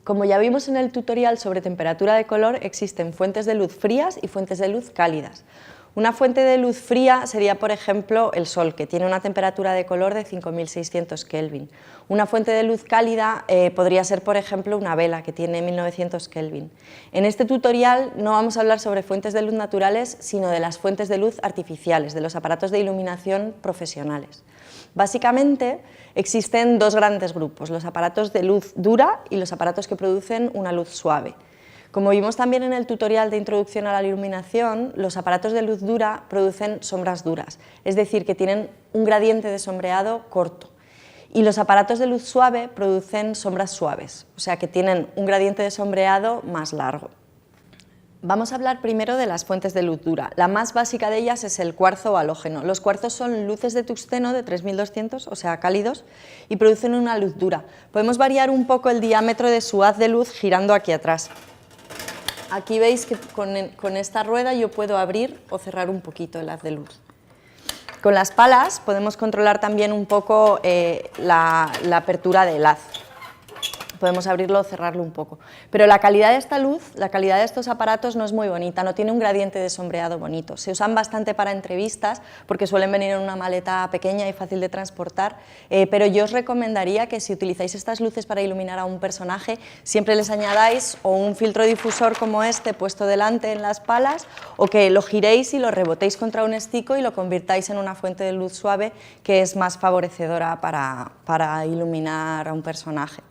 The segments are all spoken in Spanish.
Como ya vimos en el tutorial sobre temperatura de color, existen fuentes de luz frías y fuentes de luz cálidas. Una fuente de luz fría sería, por ejemplo, el Sol, que tiene una temperatura de color de 5600 Kelvin. Una fuente de luz cálida podría ser, por ejemplo, una vela, que tiene 1900 Kelvin. En este tutorial no vamos a hablar sobre fuentes de luz naturales, sino de las fuentes de luz artificiales, de los aparatos de iluminación profesionales. Básicamente, existen dos grandes grupos, los aparatos de luz dura y los aparatos que producen una luz suave. Como vimos también en el tutorial de introducción a la iluminación, los aparatos de luz dura producen sombras duras, es decir, que tienen un gradiente de sombreado corto. Y los aparatos de luz suave producen sombras suaves, o sea que tienen un gradiente de sombreado más largo. Vamos a hablar primero de las fuentes de luz dura. La más básica de ellas es el cuarzo o halógeno. Los cuarzos son luces de tungsteno de 3200, o sea, cálidos, y producen una luz dura. Podemos variar un poco el diámetro de su haz de luz girando aquí atrás. Aquí veis que con esta rueda yo puedo abrir o cerrar un poquito el haz de luz. Con las palas podemos controlar también un poco la apertura del haz. Podemos abrirlo o cerrarlo un poco. Pero la calidad de esta luz, la calidad de estos aparatos no es muy bonita, no tiene un gradiente de sombreado bonito. Se usan bastante para entrevistas porque suelen venir en una maleta pequeña y fácil de transportar, pero yo os recomendaría que si utilizáis estas luces para iluminar a un personaje, siempre les añadáis o un filtro difusor como este puesto delante en las palas, o que lo giréis y lo rebotéis contra un estico y lo convirtáis en una fuente de luz suave que es más favorecedora para iluminar a un personaje.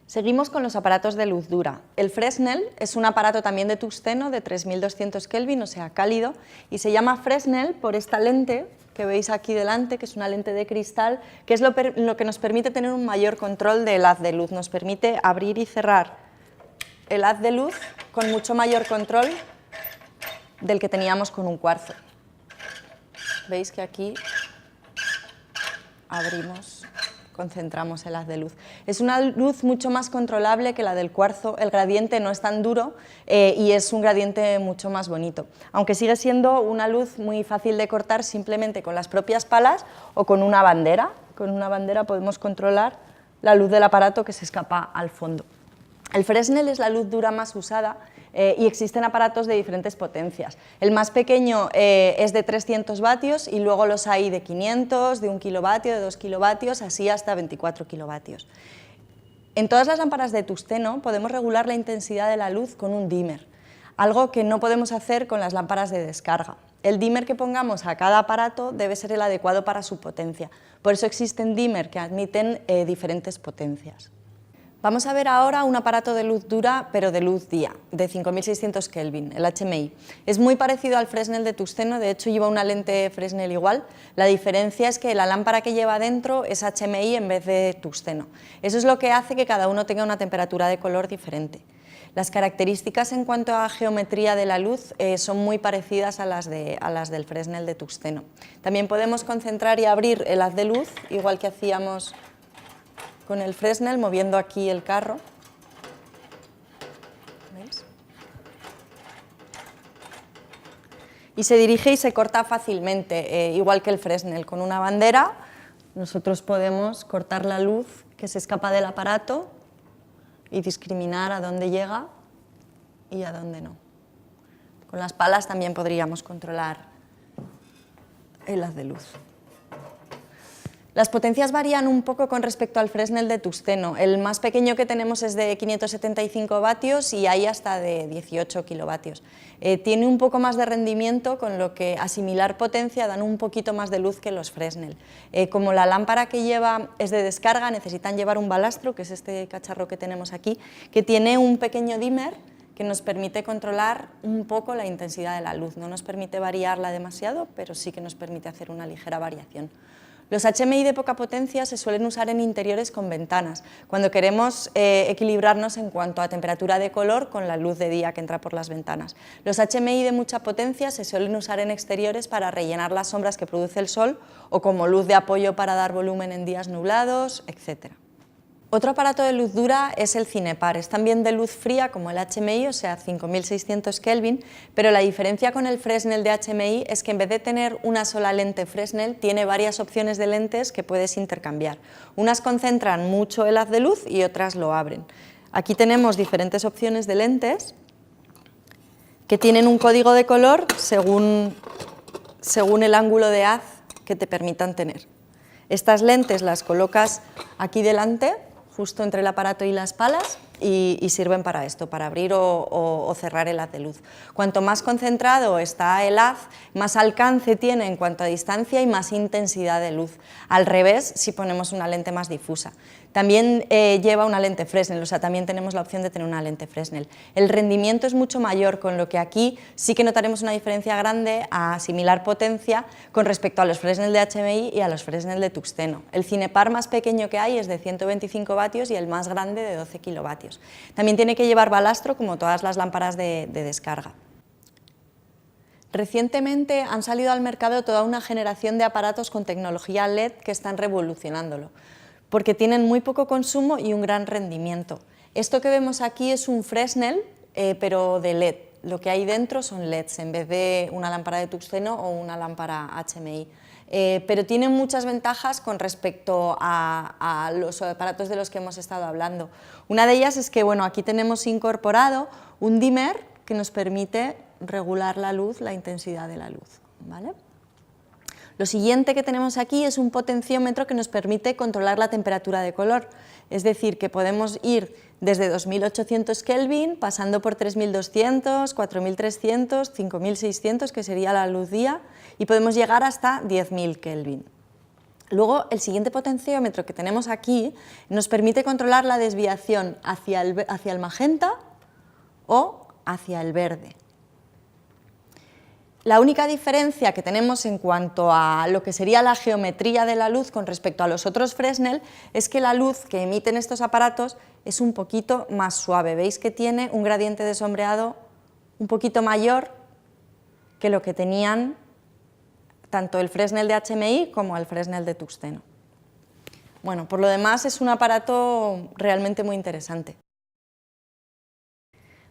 Seguimos con los aparatos de luz dura. El Fresnel es un aparato también de tungsteno de 3200 Kelvin, o sea, cálido, y se llama Fresnel por esta lente que veis aquí delante, que es una lente de cristal, que es lo que nos permite tener un mayor control del haz de luz, nos permite abrir y cerrar el haz de luz con mucho mayor control del que teníamos con un cuarzo. Veis que aquí abrimos, concentramos el haz de luz. Es una luz mucho más controlable que la del cuarzo, el gradiente no es tan duro y es un gradiente mucho más bonito, aunque sigue siendo una luz muy fácil de cortar simplemente con las propias palas o con una bandera. Con una bandera podemos controlar la luz del aparato que se escapa al fondo. El Fresnel es la luz dura más usada y existen aparatos de diferentes potencias. El más pequeño es de 300 vatios y luego los hay de 500, de 1 kilovatio, de 2 kilovatios, así hasta 24 kilovatios. En todas las lámparas de tungsteno podemos regular la intensidad de la luz con un dimmer, algo que no podemos hacer con las lámparas de descarga. El dimmer que pongamos a cada aparato debe ser el adecuado para su potencia, por eso existen dimmer que admiten diferentes potencias. Vamos a ver ahora un aparato de luz dura, pero de luz día, de 5600 Kelvin, el HMI. Es muy parecido al Fresnel de tungsteno, de hecho lleva una lente Fresnel igual. La diferencia es que la lámpara que lleva dentro es HMI en vez de tungsteno. Eso es lo que hace que cada uno tenga una temperatura de color diferente. Las características en cuanto a geometría de la luz son muy parecidas a las del Fresnel de tungsteno. También podemos concentrar y abrir el haz de luz, igual que hacíamos con el Fresnel, moviendo aquí el carro. ¿Veis? Y se dirige y se corta fácilmente, igual que el Fresnel. Con una bandera nosotros podemos cortar la luz que se escapa del aparato y discriminar a dónde llega y a dónde no. Con las palas también podríamos controlar el haz de luz. Las potencias varían un poco con respecto al Fresnel de tungsteno. El más pequeño que tenemos es de 575 vatios y hay hasta de 18 kilovatios. Tiene un poco más de rendimiento, con lo que asimilar potencia dan un poquito más de luz que los Fresnel. Como la lámpara que lleva es de descarga, necesitan llevar un balastro, que es este cacharro que tenemos aquí, que tiene un pequeño dimmer que nos permite controlar un poco la intensidad de la luz. No nos permite variarla demasiado, pero sí que nos permite hacer una ligera variación. Los HMI de poca potencia se suelen usar en interiores con ventanas, cuando queremos equilibrarnos en cuanto a temperatura de color con la luz de día que entra por las ventanas. Los HMI de mucha potencia se suelen usar en exteriores para rellenar las sombras que produce el sol o como luz de apoyo para dar volumen en días nublados, etc. Otro aparato de luz dura es el Cinepar, es también de luz fría como el HMI, o sea 5600 Kelvin, pero la diferencia con el Fresnel de HMI es que en vez de tener una sola lente Fresnel, tiene varias opciones de lentes que puedes intercambiar. Unas concentran mucho el haz de luz y otras lo abren. Aquí tenemos diferentes opciones de lentes que tienen un código de color según el ángulo de haz que te permitan tener. Estas lentes las colocas aquí delante, justo entre el aparato y las palas, y sirven para esto, para abrir o cerrar el haz de luz. Cuanto más concentrado está el haz, más alcance tiene en cuanto a distancia y más intensidad de luz. Al revés, si ponemos una lente más difusa. También lleva una lente Fresnel, o sea, también tenemos la opción de tener una lente Fresnel. El rendimiento es mucho mayor, con lo que aquí sí que notaremos una diferencia grande a similar potencia con respecto a los Fresnel de HMI y a los Fresnel de tungsteno. El Cinepar más pequeño que hay es de 125 vatios y el más grande de 12 kilovatios. También tiene que llevar balastro, como todas las lámparas de descarga. Recientemente han salido al mercado toda una generación de aparatos con tecnología LED que están revolucionándolo, porque tienen muy poco consumo y un gran rendimiento. Esto que vemos aquí es un Fresnel, pero de LED. Lo que hay dentro son LEDs en vez de una lámpara de tungsteno o una lámpara HMI. Pero tienen muchas ventajas con respecto a los aparatos de los que hemos estado hablando. Una de ellas es que aquí tenemos incorporado un dimmer que nos permite regular la luz, la intensidad de la luz, ¿vale? Lo siguiente que tenemos aquí es un potenciómetro que nos permite controlar la temperatura de color, es decir, que podemos ir desde 2800 Kelvin, pasando por 3200, 4300, 5600, que sería la luz día, y podemos llegar hasta 10.000 Kelvin. Luego, el siguiente potenciómetro que tenemos aquí nos permite controlar la desviación hacia el magenta o hacia el verde. La única diferencia que tenemos en cuanto a lo que sería la geometría de la luz con respecto a los otros Fresnel es que la luz que emiten estos aparatos es un poquito más suave. Veis que tiene un gradiente de sombreado un poquito mayor que lo que tenían tanto el Fresnel de HMI como el Fresnel de tungsteno. Bueno, por lo demás es un aparato realmente muy interesante.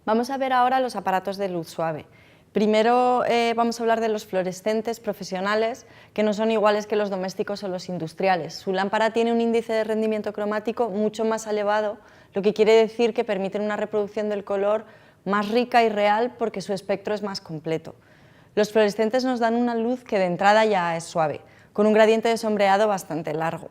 Vamos a ver ahora los aparatos de luz suave. Primero vamos a hablar de los fluorescentes profesionales, que no son iguales que los domésticos o los industriales. Su lámpara tiene un índice de rendimiento cromático mucho más elevado, lo que quiere decir que permiten una reproducción del color más rica y real porque su espectro es más completo. Los fluorescentes nos dan una luz que de entrada ya es suave, con un gradiente de sombreado bastante largo.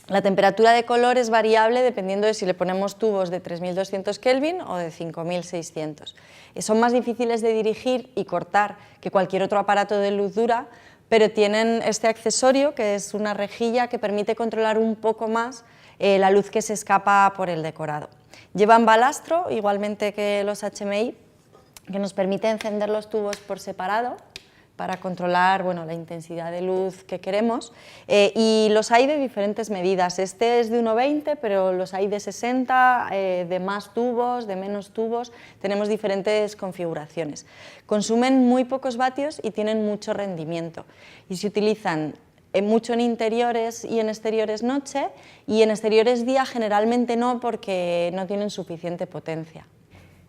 La temperatura de color es variable dependiendo de si le ponemos tubos de 3200 Kelvin o de 5600. Son más difíciles de dirigir y cortar que cualquier otro aparato de luz dura, pero tienen este accesorio que es una rejilla que permite controlar un poco más la luz que se escapa por el decorado. Llevan balastro, igualmente que los HMI, que nos permite encender los tubos por separado para controlar la intensidad de luz que queremos, y los hay de diferentes medidas. Este es de 1,20, pero los hay de 60, de más tubos, de menos tubos, tenemos diferentes configuraciones. Consumen muy pocos vatios y tienen mucho rendimiento, y se utilizan mucho en interiores y en exteriores noche, y en exteriores día generalmente no, porque no tienen suficiente potencia.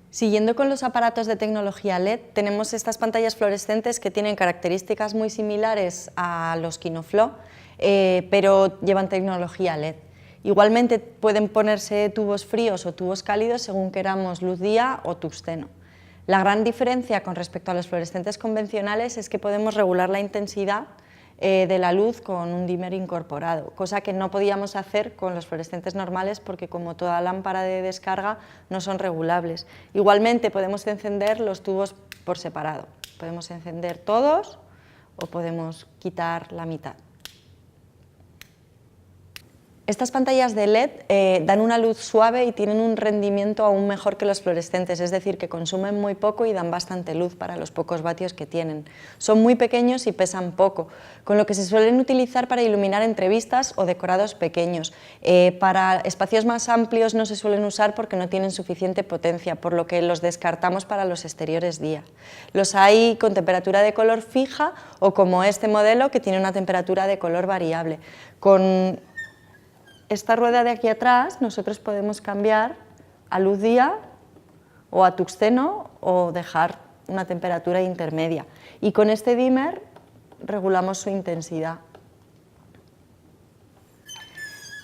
Siguiendo con los aparatos de tecnología LED, tenemos estas pantallas fluorescentes que tienen características muy similares a los Kinoflo, pero llevan tecnología LED. Igualmente pueden ponerse tubos fríos o tubos cálidos según queramos luz día o tungsteno. La gran diferencia con respecto a los fluorescentes convencionales es que podemos regular la intensidad de la luz con un dimmer incorporado, cosa que no podíamos hacer con los fluorescentes normales porque, como toda lámpara de descarga, no son regulables. Igualmente podemos encender los tubos por separado, podemos encender todos o podemos quitar la mitad. Estas pantallas de LED dan una luz suave y tienen un rendimiento aún mejor que los fluorescentes, es decir, que consumen muy poco y dan bastante luz para los pocos vatios que tienen. Son muy pequeños y pesan poco, con lo que se suelen utilizar para iluminar entrevistas o decorados pequeños. Para espacios más amplios no se suelen usar porque no tienen suficiente potencia, por lo que los descartamos para los exteriores día. Los hay con temperatura de color fija o como este modelo que tiene una temperatura de color variable. esta rueda de aquí atrás nosotros podemos cambiar a luz día o a tuxteno o dejar una temperatura intermedia. Y con este dimmer regulamos su intensidad.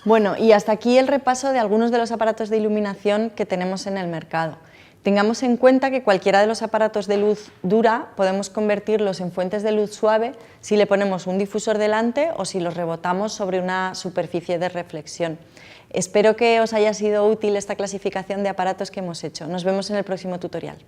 Bueno, y hasta aquí el repaso de algunos de los aparatos de iluminación que tenemos en el mercado. Tengamos en cuenta que cualquiera de los aparatos de luz dura podemos convertirlos en fuentes de luz suave si le ponemos un difusor delante o si los rebotamos sobre una superficie de reflexión. Espero que os haya sido útil esta clasificación de aparatos que hemos hecho. Nos vemos en el próximo tutorial.